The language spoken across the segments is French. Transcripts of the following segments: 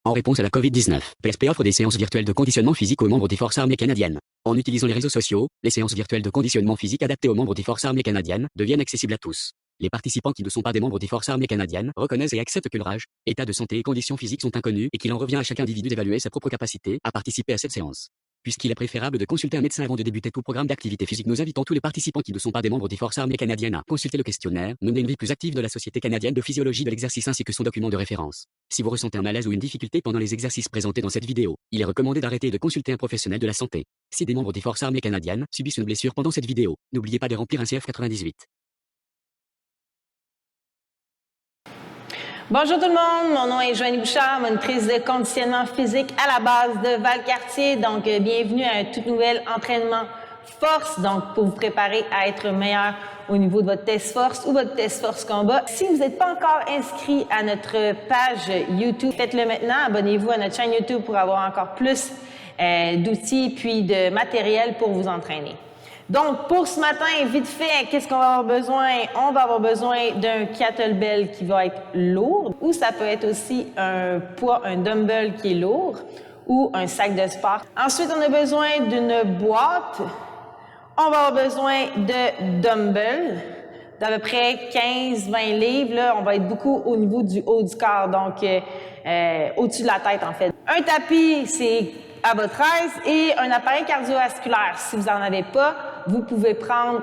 En réponse à la Covid-19, PSP offre des séances virtuelles de conditionnement physique aux membres des forces armées canadiennes. En utilisant les réseaux sociaux, les séances virtuelles de conditionnement physique adaptées aux membres des forces armées canadiennes deviennent accessibles à tous. Les participants qui ne sont pas des membres des forces armées canadiennes reconnaissent et acceptent que leur âge, état de santé et conditions physiques sont inconnus et qu'il en revient à chaque individu d'évaluer sa propre capacité à participer à cette séance. Puisqu'il est préférable de consulter un médecin avant de débuter tout programme d'activité physique, nous invitons tous les participants qui ne sont pas des membres des forces armées canadiennes à consulter le questionnaire, mener une vie plus active de la Société canadienne de physiologie de l'exercice ainsi que son document de référence. Si vous ressentez un malaise ou une difficulté pendant les exercices présentés dans cette vidéo, il est recommandé d'arrêter et de consulter un professionnel de la santé. Si des membres des forces armées canadiennes subissent une blessure pendant cette vidéo, n'oubliez pas de remplir un CF98. Bonjour tout le monde, mon nom est Joanie Bouchard, monitrice de conditionnement physique à la base de Valcartier. Donc, bienvenue à un tout nouvel entraînement force, donc pour vous préparer à être meilleur au niveau de votre test force ou votre test force combat. Si vous n'êtes pas encore inscrit à notre page YouTube, faites-le maintenant. Abonnez-vous à notre chaîne YouTube pour avoir encore plus d'outils puis de matériel pour vous entraîner. Donc, pour ce matin, vite fait, qu'est-ce qu'on va avoir besoin? On va avoir besoin d'un kettlebell qui va être lourd, ou ça peut être aussi un poids, un dumbbell qui est lourd, ou un sac de sport. Ensuite, on a besoin d'une boîte. On va avoir besoin de dumbbells d'à peu près 15-20 livres. Là, on va être beaucoup au niveau du haut du corps, donc au-dessus de la tête, en fait. Un tapis, c'est à votre aise, et un appareil cardiovasculaire. Si vous n'en avez pas, vous pouvez prendre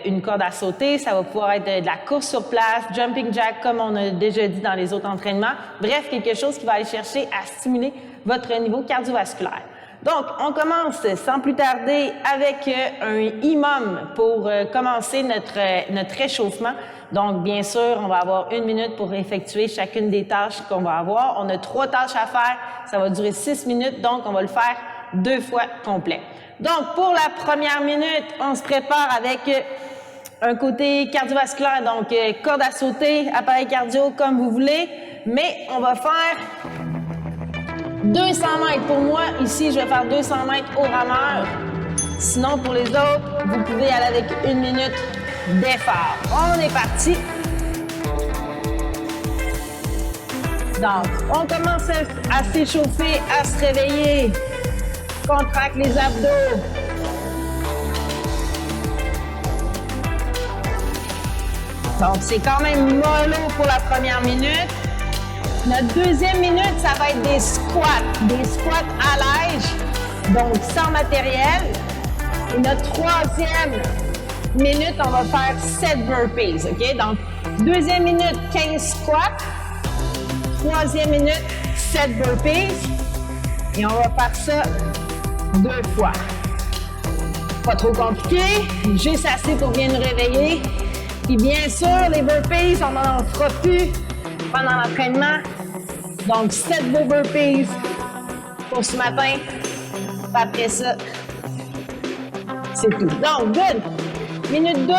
une corde à sauter. Ça va pouvoir être de la course sur place, jumping jack, comme on a déjà dit dans les autres entraînements. Bref, quelque chose qui va aller chercher à stimuler votre niveau cardiovasculaire. Donc, on commence sans plus tarder avec un EMOM pour commencer notre réchauffement. Donc, bien sûr, on va avoir 1 minute pour effectuer chacune des tâches qu'on va avoir. On a 3 tâches à faire. Ça va durer 6 minutes, donc on va le faire 2 fois complet. Donc, pour la première minute, on se prépare avec un côté cardiovasculaire, donc corde à sauter, appareil cardio, comme vous voulez. Mais on va faire 200 mètres. Pour moi, ici, je vais faire 200 mètres au rameur. Sinon, pour les autres, vous pouvez aller avec 1 minute d'effort. On est parti. Donc, on commence à s'échauffer, à se réveiller. Contracte les abdos. Donc, c'est quand même mollo pour la première minute. Notre deuxième minute, ça va être des squats à l'âge, donc sans matériel. Et notre troisième minute, on va faire 7 burpees, OK? Donc, deuxième minute, 15 squats. Troisième minute, 7 burpees. Et on va faire ça 2 fois. Pas trop compliqué, juste assez pour bien nous réveiller. Puis bien sûr, les burpees, on n'en fera plus pendant l'entraînement. Donc, 7 beaux burpees pour ce matin. Puis après ça, c'est tout. Donc, good. Minute 2.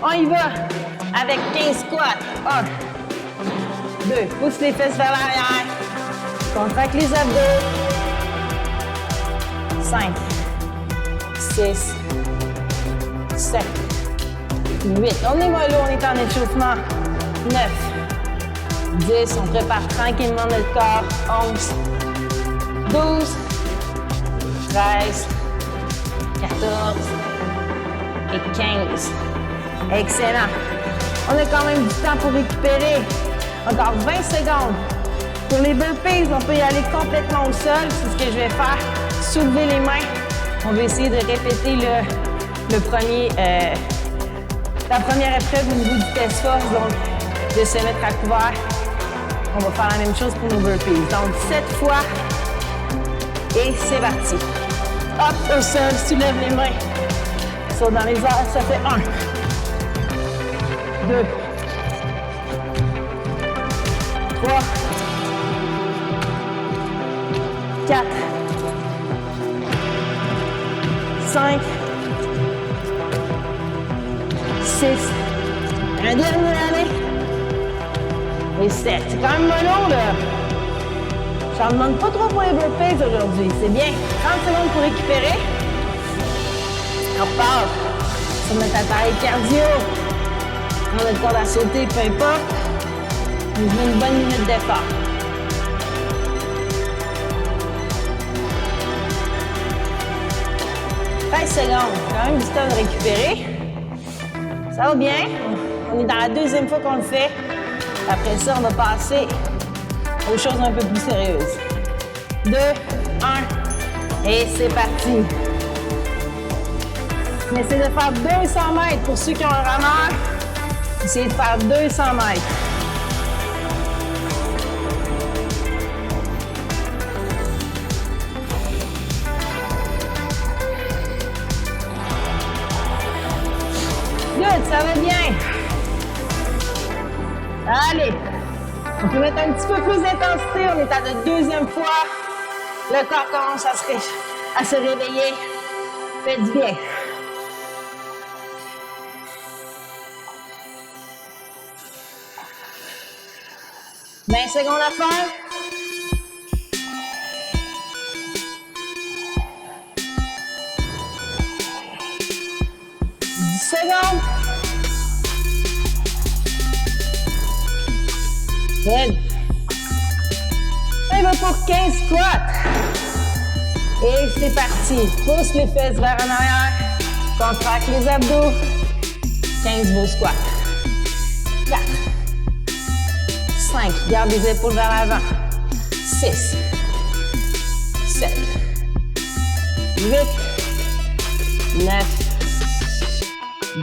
On y va avec 15 squats. 1, 2. Pousse les fesses vers l'arrière. Contracte les abdos. 5, 6, 7, 8. On est mollo, on est en échauffement. 9, 10. On prépare tranquillement notre corps. 11, 12, 13, 14 et 15. Excellent. On a quand même du temps pour récupérer. Encore 20 secondes. Pour les burpees, on peut y aller complètement au sol. C'est ce que je vais faire. Soulever les mains. On va essayer de répéter la première épreuve au niveau du test force, donc de se mettre à couvert. On va faire la même chose pour nos burpees. Donc 7 fois et c'est parti. Hop, au sol, soulève les mains. Saute dans les airs, ça fait 1, 2, 3, 4, 5, 6, un dernier allez, et 7. C'est quand même mollo, là. J'en demande pas trop pour les burpees aujourd'hui. C'est bien. 30 secondes pour récupérer. On repart sur notre appareil cardio. On a le corde à sauter, peu importe. On met une bonne minute d'effort. 13 secondes, quand même du temps de récupérer. Ça va bien. On est dans la deuxième fois qu'on le fait. Après ça, on va passer aux choses un peu plus sérieuses. 2, 1, et c'est parti. On essaie de faire 200 mètres pour ceux qui ont un rameur. Essayez de faire 200 mètres. Good, ça va bien. Allez, on peut mettre un petit peu plus d'intensité. On est à la deuxième fois. Le corps commence à se réveiller. Faites du bien. « 20 secondes à faire. » secondes. Good. On va pour 15 squats. Et c'est parti. Pousse les fesses vers en arrière. Contracte les abdos. 15 beaux squats. 4. 5. Garde les épaules vers l'avant. 6. 7. 8. 9.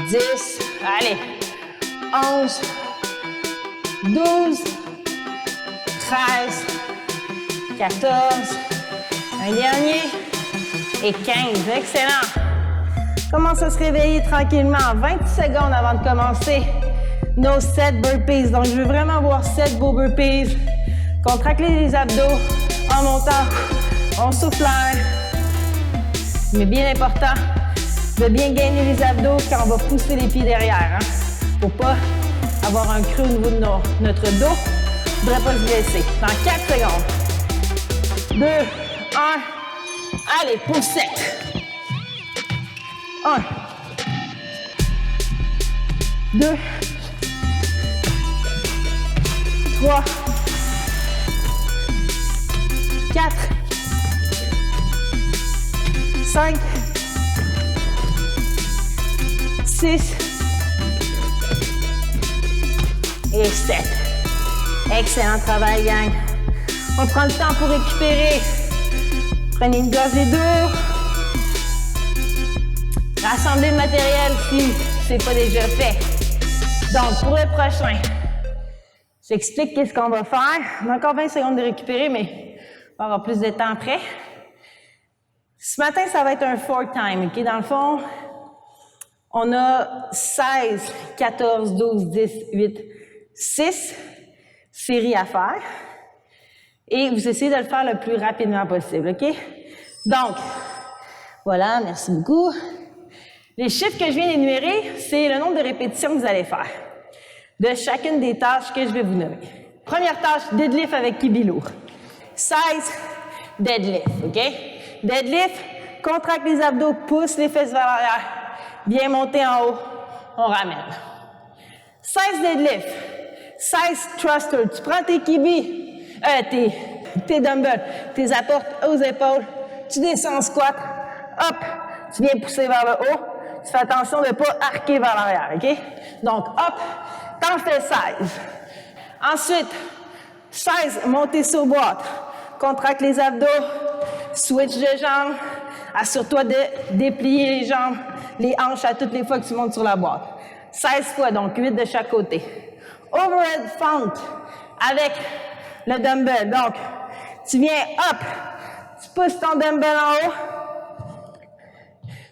10, allez, 11, 12, 13, 14, un dernier, et 15, excellent. Commence à se réveiller tranquillement, 20 secondes avant de commencer nos 7 burpees. Donc, je veux vraiment voir 7 beaux burpees. Contracte les abdos en montant, on souffle l'air. Mais bien important, de bien gagner les abdos quand on va pousser les pieds derrière. Pour pas avoir un creux au niveau de notre dos. Il ne faudrait pas se blesser. Dans 4 secondes. 2, 1. Allez, pour 7. 1. 2. 3. 4. 5. 6 et 7. Excellent travail, gang. On prend le temps pour récupérer. Prenez une gorgée d'eau. Rassemblez le matériel si c'est pas déjà fait. Donc, pour le prochain, j'explique qu'est-ce qu'on va faire. On a encore 20 secondes de récupérer, mais on va avoir plus de temps après. Ce matin, ça va être un 4 time, OK? Dans le fond, on a 16, 14, 12, 10, 8, 6 séries à faire. Et vous essayez de le faire le plus rapidement possible, OK? Donc, voilà, merci beaucoup. Les chiffres que je viens d'énumérer, c'est le nombre de répétitions que vous allez faire de chacune des tâches que je vais vous nommer. Première tâche, deadlift avec kibi lourd. 16, deadlift, OK? Deadlift, contracte les abdos, pousse les fesses vers l'arrière. Bien monter en haut, on ramène. 16 deadlift, 16 thrusters. Tu prends tes kibis, tes dumbbells, tu les apportes aux épaules, tu descends en squat, hop, tu viens pousser vers le haut. Tu fais attention de ne pas arquer vers l'arrière, OK? Donc, hop, t'en fais 16. Ensuite, 16, montée sur boîte. Contracte les abdos, switch de jambes. Assure-toi de déplier les jambes, les hanches à toutes les fois que tu montes sur la boîte. 16 fois, donc 8 de chaque côté. Overhead funk avec le dumbbell. Donc, tu viens, hop, tu pousses ton dumbbell en haut.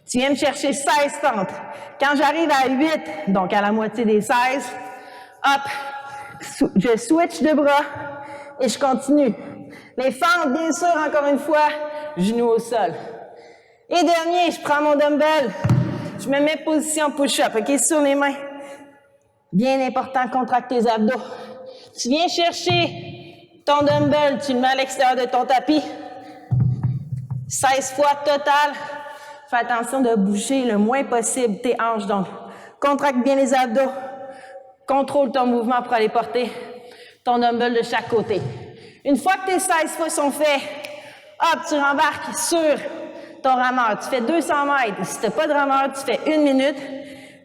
Tu viens me chercher 16 fentes. Quand j'arrive à 8, donc à la moitié des 16, hop, je switch de bras et je continue. Les fentes, bien sûr, encore une fois, genoux au sol. Et dernier, je prends mon dumbbell, je me mets position push-up, OK, sur les mains. Bien important, contracte tes abdos. Tu viens chercher ton dumbbell, tu le mets à l'extérieur de ton tapis. 16 fois total. Fais attention de bouger le moins possible tes hanches. Donc, contracte bien les abdos. Contrôle ton mouvement pour aller porter ton dumbbell de chaque côté. Une fois que tes 16 fois sont faits, hop, tu rembarques sur ton rameur. Tu fais 200 mètres. Si tu n'as pas de rameur, tu fais 1 minute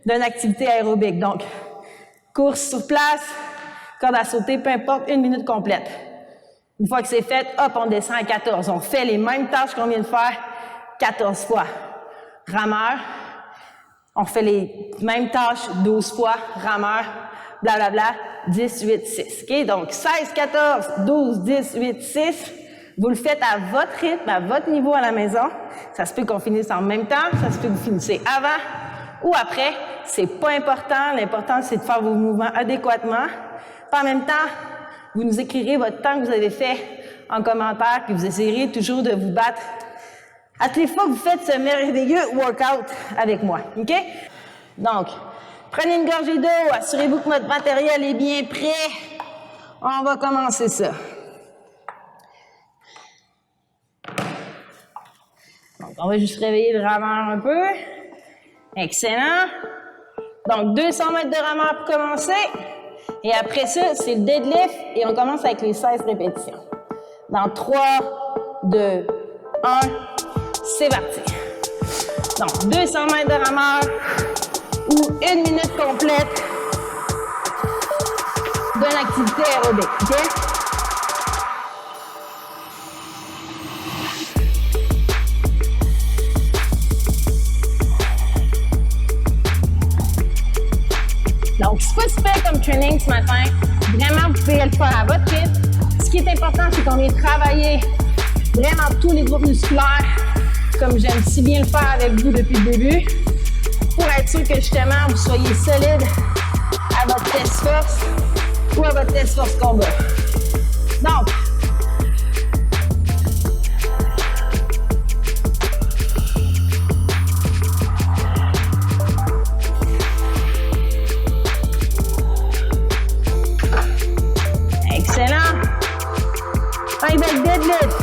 d'une activité aérobique. Donc, course sur place, corde à sauter, peu importe, 1 minute complète. Une fois que c'est fait, hop, on descend à 14. On fait les mêmes tâches qu'on vient de faire 14 fois. Rameur, on fait les mêmes tâches 12 fois. Rameur, blablabla, 10, 8, 6. OK? Donc, 16, 14, 12, 10, 8, 6. Vous le faites à votre rythme, à votre niveau à la maison. Ça se peut qu'on finisse en même temps, ça se peut que vous finissez avant ou après. C'est pas important. L'important, c'est de faire vos mouvements adéquatement. En même temps, vous nous écrirez votre temps que vous avez fait en commentaire, puis vous essayerez toujours de vous battre à toutes les fois que vous faites ce merveilleux workout avec moi. OK? Donc, prenez une gorgée d'eau, assurez-vous que votre matériel est bien prêt. On va commencer ça. Donc, on va juste réveiller le rameur un peu. Excellent. Donc, 200 mètres de rameur pour commencer. Et après ça, c'est le deadlift et on commence avec les 16 répétitions. Dans 3, 2, 1, c'est parti. Donc, 200 mètres de rameur ou 1 minute complète d'une activité aérobique. OK? Donc, c'est pas super comme training ce matin. Vraiment, vous pouvez le faire à votre rythme. Ce qui est important, c'est qu'on ait travaillé vraiment tous les groupes musculaires, comme j'aime si bien le faire avec vous depuis le début, pour être sûr que justement, vous soyez solide à votre test force ou à votre test force combat. Donc, un bel deadlift.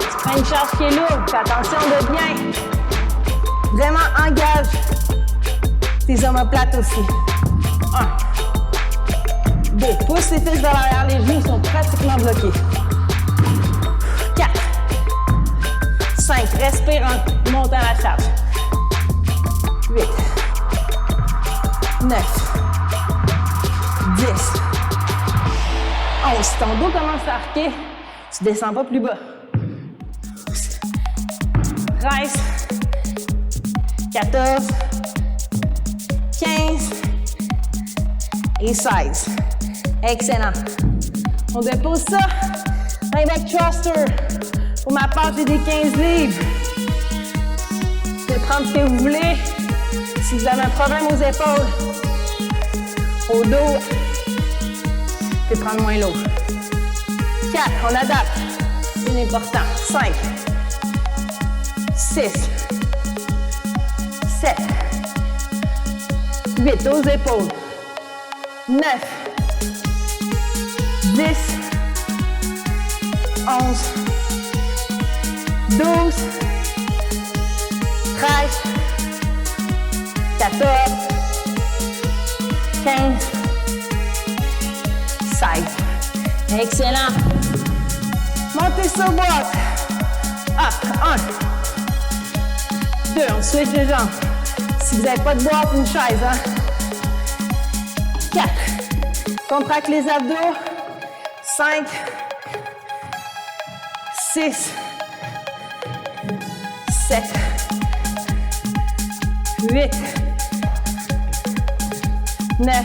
Tu prends une charge qui est lourde. Fais attention de bien. Vraiment engage tes omoplates aussi. 1. 2. Pousse tes fesses vers l'arrière. Les genoux sont pratiquement bloqués. 4. 5. Respire en montant la charge. 8. 9. 10. 11. Si ton dos commence à arquer, tu ne descends pas plus bas. 13, 14, 15 et 16. Excellent. On dépose ça. Un back thruster. Pour ma part, j'ai des 15 livres. Vous pouvez prendre ce que vous voulez. Si vous avez un problème aux épaules, au dos, vous pouvez prendre moins lourd. 4, on adapte. C'est important. 5, 6, 7, 8, aux épaules. 9, 10, 11, 12, 13, 14, 15, 16. Excellent. Montez sur boîte. Up. 1. 2. On switch les jambes. Si vous n'avez pas de boîte, une chaise. 4. Contracte les abdos. 5. 6. 7. 8. 9.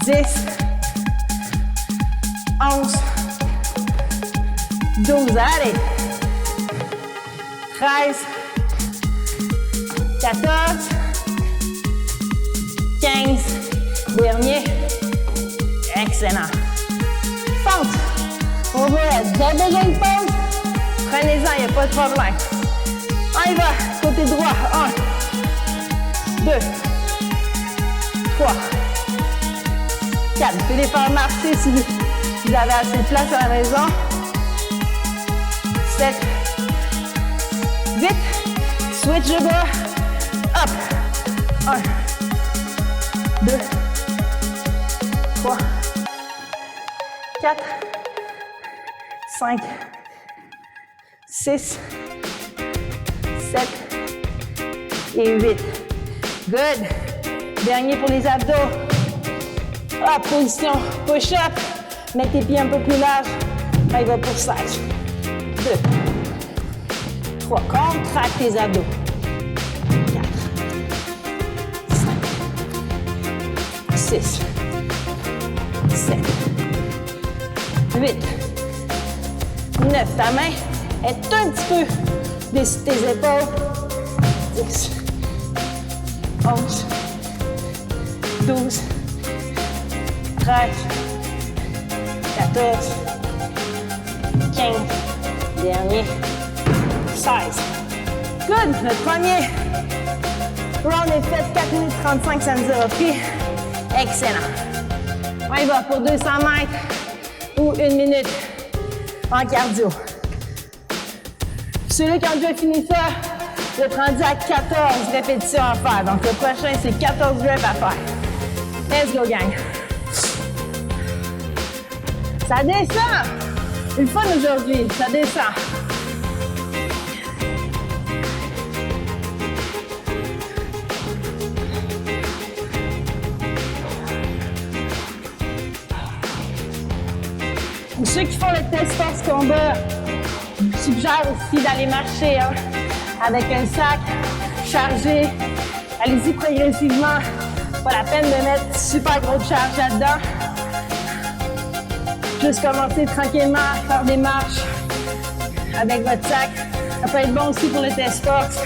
10. 11, 12, allez, 13, 14, 15, dernier, excellent. Fonte, on va double leg pose, prenez-en, il n'y a pas de problème. On y va, côté droit, 1, 2, 3, 4, vous pouvez les faire marcher si vous avez assez de place à la maison. 7, 8, switch de bras, up, 1, 2, 3, 4, 5, 6, 7 et 8. Good. Dernier pour les abdos. Hop, position push-up. Mets tes pieds un peu plus larges. Là, il va pour 5. 2, 3. Contracte tes abdos. 4, 5, 6, 7, 8, 9. Ta main est un petit peu dessus tes épaules. 10, 11, 12, 13, 14, 15, dernier, 16. Good, notre premier round est fait, 4 minutes 35, ça nous aura pris. Excellent. On y va pour 200 mètres ou 1 minute en cardio. Ceux-là qui ont déjà fini ça, vous êtes rendu à 14 répétitions à faire. Donc le prochain, c'est 14 reps à faire. Let's go, gang. Ça descend. C'est le fun aujourd'hui, ça descend. Pour ceux qui font le test force combat, je suggère aussi d'aller marcher avec un sac chargé. Allez-y progressivement. Pas la peine de mettre super grosse charge là-dedans. Juste commencer tranquillement à faire des marches avec votre sac. Ça peut être bon aussi pour le test force.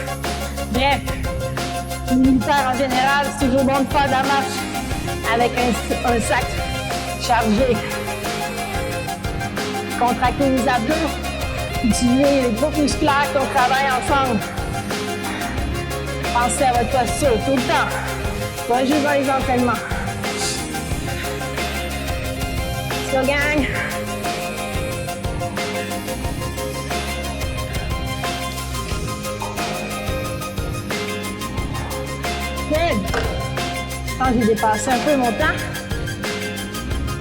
Bref, les militaires en général, c'est toujours bon de faire de la marche avec un sac chargé. Contractez les abdos, utilisez les groupes musculaires qu'on travaille ensemble. Pensez à votre posture tout le temps, pas juste dans les entraînements. So gang. Good. Je pense que j'ai dépassé un peu mon temps.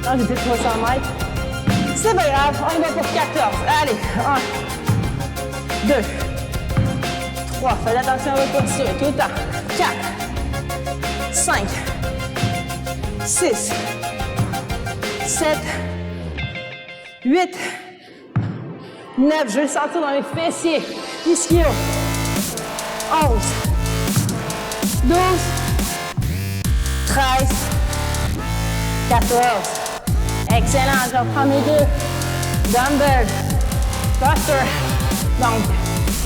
Non, j'ai fait 300 mètres. C'est pas grave, on y va pour 14. Allez, 1, 2, 3. Faites attention à votre posture tout le temps. 4, 5, 6, 7, 8, 9. Je vais le sentir dans mes fessiers. Ischio. 11, 12, 13, 14. Excellent. Je reprends mes deux. Dumbbell. Thruster. Donc,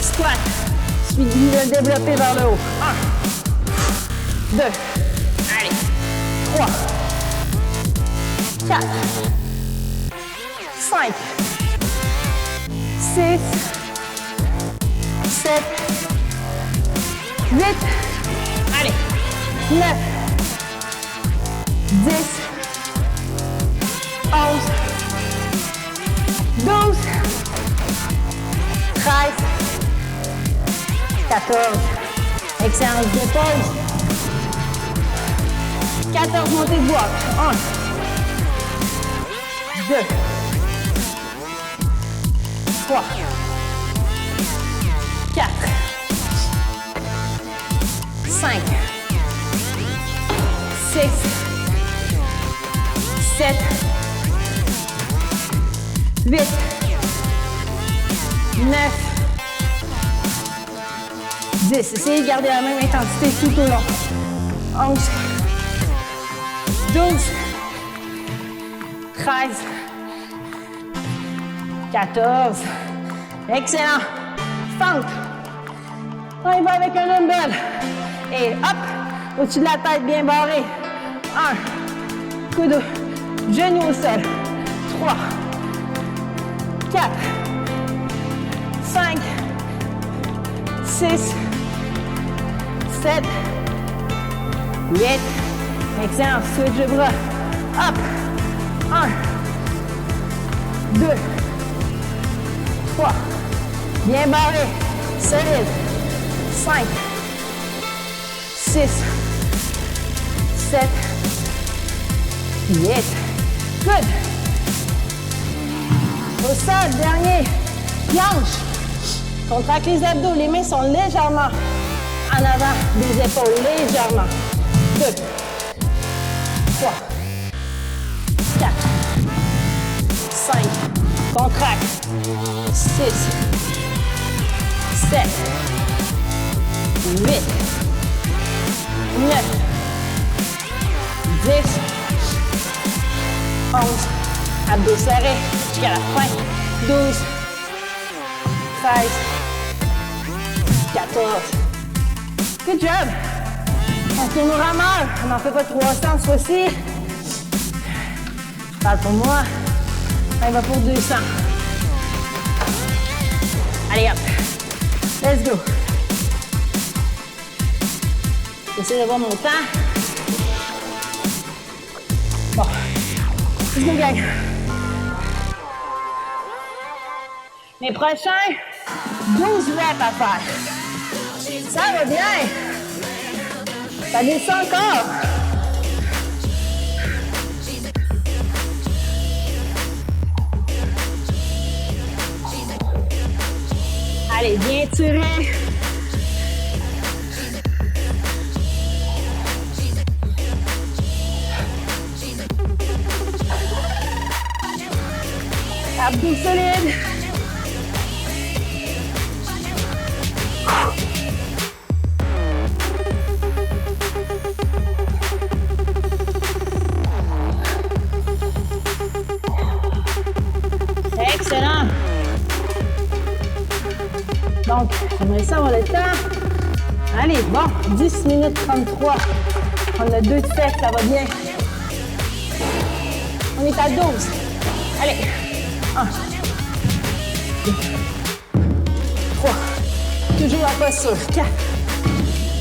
squat. Suivi de développer vers le haut. 1, 2. Allez. 3. 4, 5, 6, 7, 8, allez, 9, 10, 11, 12, 13, 14. Excellent, je dépose. 14 montées de bloc. 1, 2, 3, 4, 5, 6, 7, 8, 9, 10. Essayez de garder la même intensité tout au long. 11, 12, 13, 14. Excellent. Fente. On y va avec un dumbbell. Et hop, au-dessus de la tête, bien barré. 1, coude, genou au sol. 3, 4, 5, 6, 7, 8. Excellent. Switch de bras. Hop. 1, 2, 3. Bien barré. Solide. 5, 6, 7, 8. Good. Au sol, dernier. Planche. Contracte les abdos, les mains sont légèrement en avant des épaules, légèrement. 2, 3, 4, 5, contracte. 6, 7, 8, 9, 10, 11, abdos serrés jusqu'à la fin. 12, 13, 14. Good job. On tourne au rameur. On n'en fait pas 300 ce fois-ci. Parle pour moi. On va pour 200. Allez hop. Let's go. J'essaie de voir mon temps. Bon. Let's go, gang. Les prochains, 12 reps à faire. Ça va bien. Ça descend encore. Allez, bien tiré. Abdos solides. Excellent. Donc, j'aimerais ça avoir le temps. Allez, bon, 10 minutes 33. On a 2 de fait, ça va bien. On est à 12. Allez. 1, 2, 3. Toujours la posture. 4,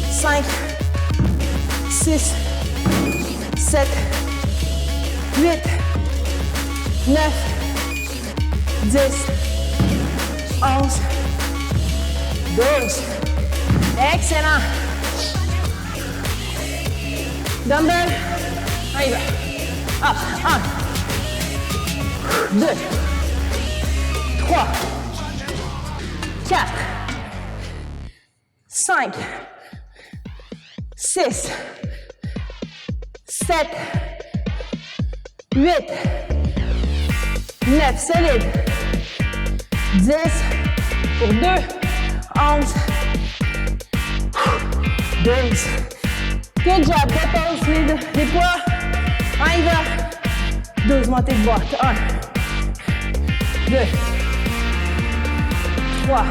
5, 6, 7, 8, 9, 10, 11, 12. Excellent. Dumbbell. On y va. Hop. 1, 2, 3, 4, 5, 6, 7, 8, 9, solide. 10 pour 2, 11, 12. Good job, dépose les poids. On y va. 12 montées de boîte. 1, 2, 3,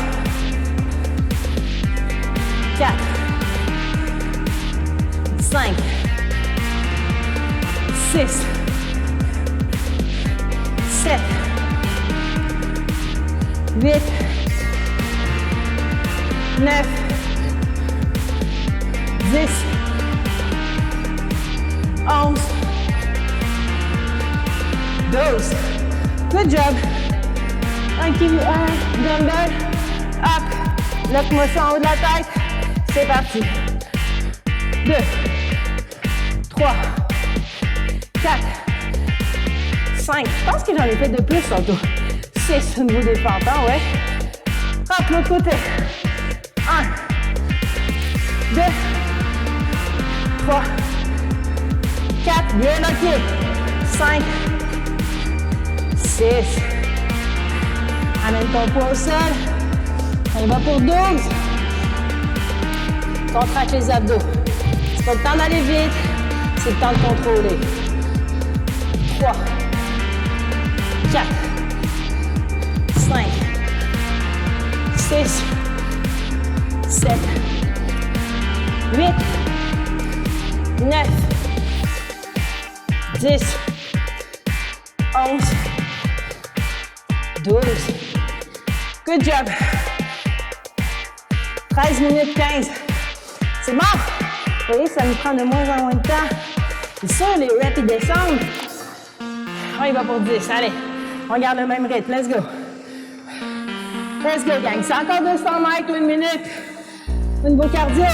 4, 5, 6, 7, 8, 9, 10, 11, 12. Good job. Un dumbbell. Up. Lock-moi ça en haut de la tête. C'est parti. 2, 3, 4, 5. Je pense que j'en ai fait de plus tantôt. 6 au niveau des pantins, ouais. Hop, l'autre côté. 1, 2, 3, 4. Bien locké. 5, 6. Amène ton poids au sol. On va pour 12. Contracte les abdos. C'est pas le temps d'aller vite, c'est le temps de contrôler. 3, 4, 5, 6, 7, 8, 9, 10, 11, 12. Good job. 13 minutes 15. C'est bon. Vous voyez, ça nous prend de moins en moins de temps. C'est sûr, les reps, ils descendent. On y va pour 10. Allez, on garde le même rythme. Let's go. Let's go, gang. C'est encore 200 mètres ou 1 minute. Au niveau cardio.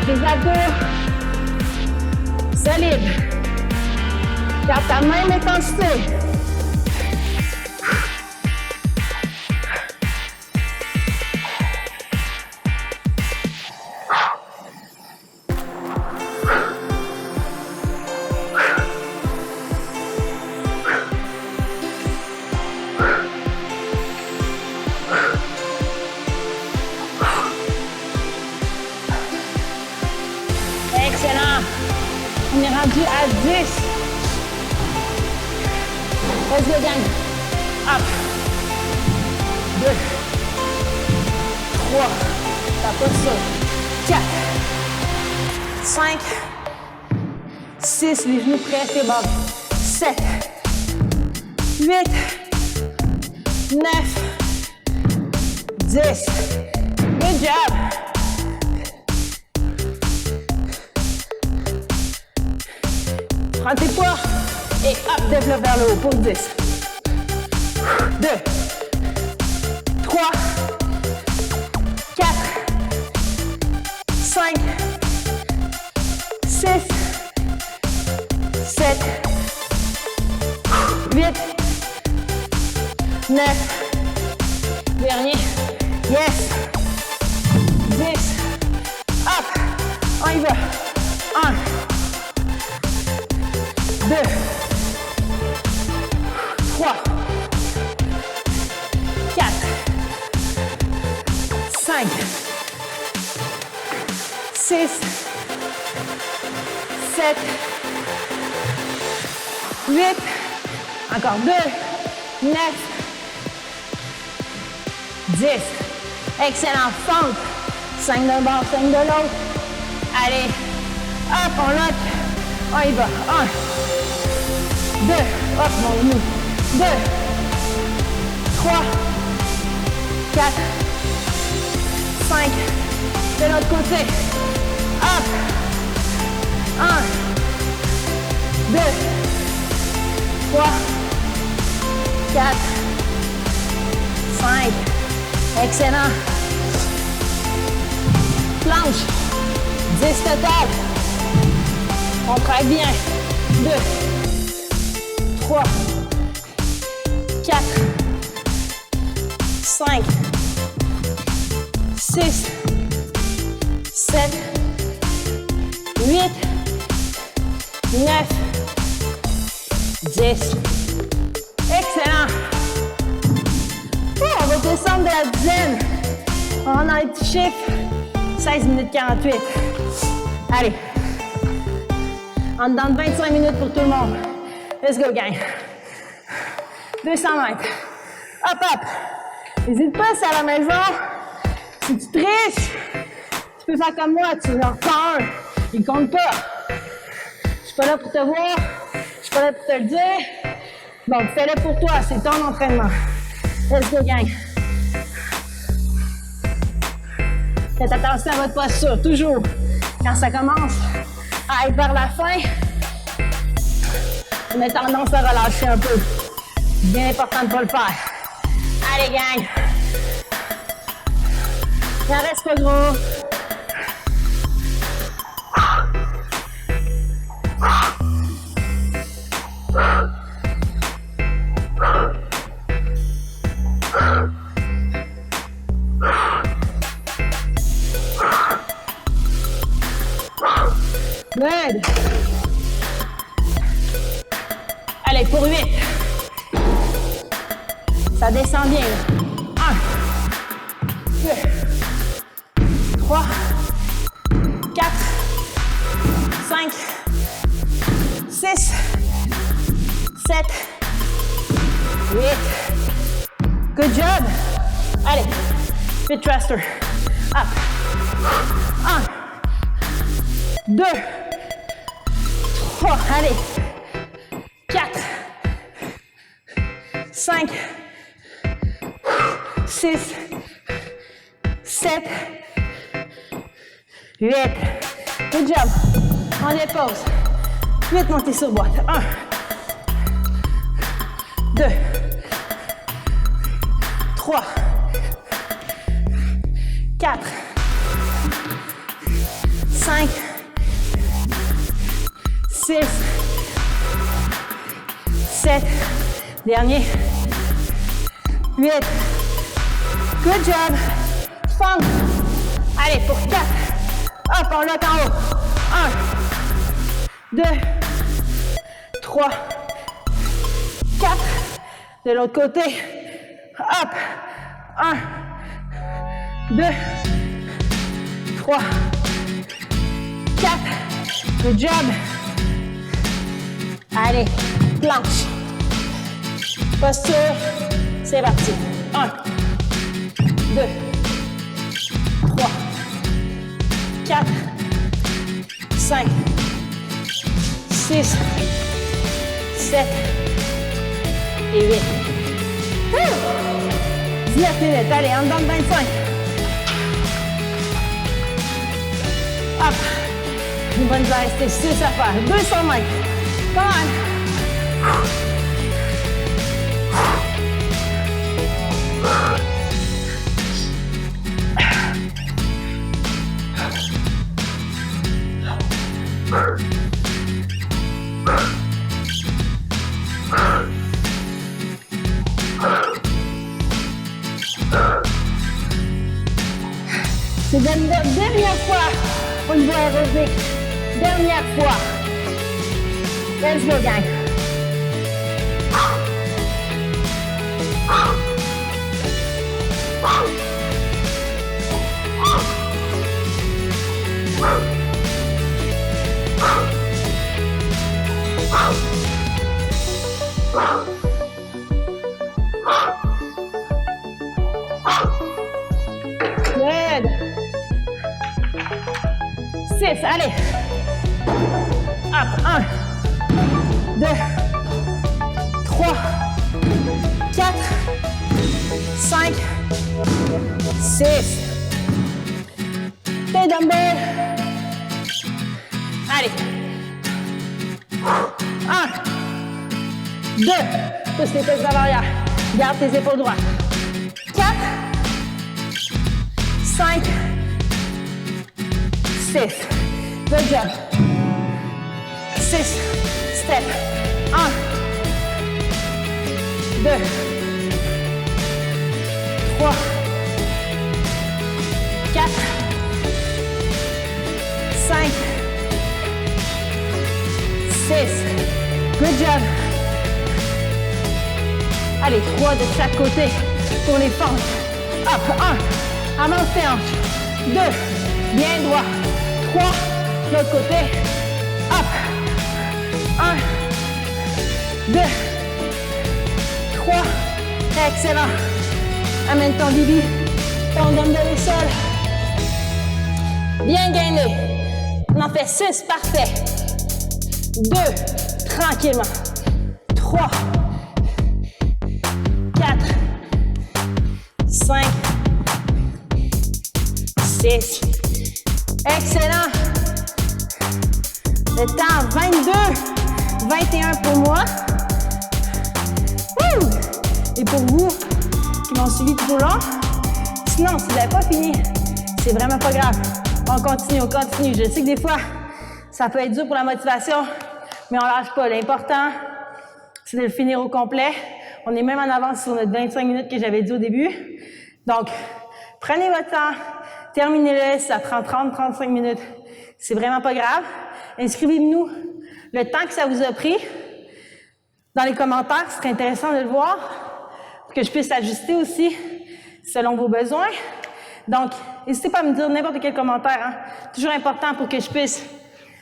tes abdos. Solide. Garde ta même intensité. Excellent. On est rendu à 10. Let's go, gang. Up. 2. 3. Tapote ça. 4. 5. 6. Les genoux prêts, c'est bon. 7. 8. 9. 10. Good job. Prends tes poids et hop, développe vers le haut pour 10. 2, 3, 4, 5, 6, 7, 8, 9, dernier, yes, 10, hop, on y va, 1, 2, 3, 4, 5, 6, 7, 8, encore 2, 9, 10. Excellent, fente. 5 d'un bord, 5 de l'autre. Allez, hop, on lock. On y va. 1, 2, hop, mon genou. 2, 3, 4, 5, de l'autre côté. Hop, 1, 2, 3, 4, 5. Excellent. Planche. 10 total. On travaille bien. 2, 3, 4, 5, 6, 7, 8, 9, 10. Excellent. On va descendre de la dizaine. On va dans les petits chiffres. 16 minutes 48. Allez. En dedans de 25 minutes pour tout le monde. Let's go, gang. 200 mètres. Hop, hop. N'hésite pas, c'est à la maison. Si tu triches, tu peux faire comme moi. Tu en prends un. Il compte pas. Je suis pas là pour te voir. Je suis pas là pour te le dire. Donc, fais-le pour toi. C'est ton entraînement. Let's go, gang. Faites attention à votre posture, toujours. Quand ça commence à être vers la fin, on a tendance à relâcher un peu. Bien important de ne pas le faire. Allez, gang. Il n'en reste pas gros. Good. Allez, pour 8. Ça descend bien. 1, 2, 3, 4, 5, 6, 7, 8. Good job. Allez, fit thruster. Up. 1, 2, 3, allez, 4, 5, 6, 7, 8. Good job. On dépose. 8 montées sur boîte. 1, 2, 3, 4, 5, 5, 6, 7, dernier, 8, good job, fond, allez pour 4, hop, on lock en haut, 1, 2, 3, 4, de l'autre côté, hop, 1, 2, 3, 4, good job, allez, planche, posture, c'est parti, 1, 2, 3, 4, 5, 6, 7 et 8. 19 minutes, allez, en dedans de 25. Hop, il va nous en rester 6 à faire, 200 mètres. Come on. C'est la dernière fois au niveau aérobique. Dernière fois. Let's go, gang. Good. 6, allez. Hop, 1, 2, 3, 4, 5, 6. Tes dumbbells. Allez. 1, 2, pousse les fesses vers l'arrière. Garde tes épaules droites. 4, 5, 6. Good job. 6, step. 1, 2, 3, 4, 5, 6. Good job. Allez, 3 de chaque côté pour les fentes. Hop, 1, avance tes hanches. 2, bien droit. 3, de l'autre côté. Hop. 1, 2, 3. Excellent. Amène ton bibi. Ton dumbbell au sol. Bien gainé. On en fait 6, parfait. 2, tranquillement. 3, 4, 5, 6. Excellent. Le temps, 22, 21 pour moi. Wouh! Et pour vous qui m'ont suivi tout au long, sinon, si vous n'avez pas fini, c'est vraiment pas grave. On continue, on continue. Je sais que des fois, ça peut être dur pour la motivation, mais on lâche pas. L'important, c'est de le finir au complet. On est même en avance sur notre 25 minutes que j'avais dit au début. Donc, prenez votre temps, terminez-le. Ça prend 30-35 minutes. C'est vraiment pas grave. Inscrivez-nous le temps que ça vous a pris dans les commentaires. Ce serait intéressant de le voir pour que je puisse ajuster aussi selon vos besoins. Donc, n'hésitez pas à me dire n'importe quel commentaire. Hein. Toujours important pour que je puisse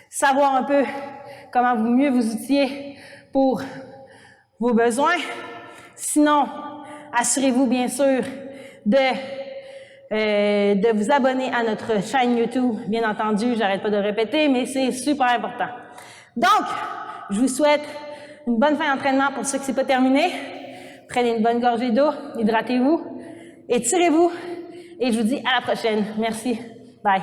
savoir un peu comment vous mieux vous outiller pour vos besoins. Sinon, assurez-vous bien sûr de vous abonner à notre chaîne YouTube. Bien entendu, j'arrête pas de le répéter, mais c'est super important. Donc, je vous souhaite une bonne fin d'entraînement pour ceux qui c'est pas terminé. Prenez une bonne gorgée d'eau, hydratez-vous, étirez-vous et je vous dis à la prochaine. Merci. Bye.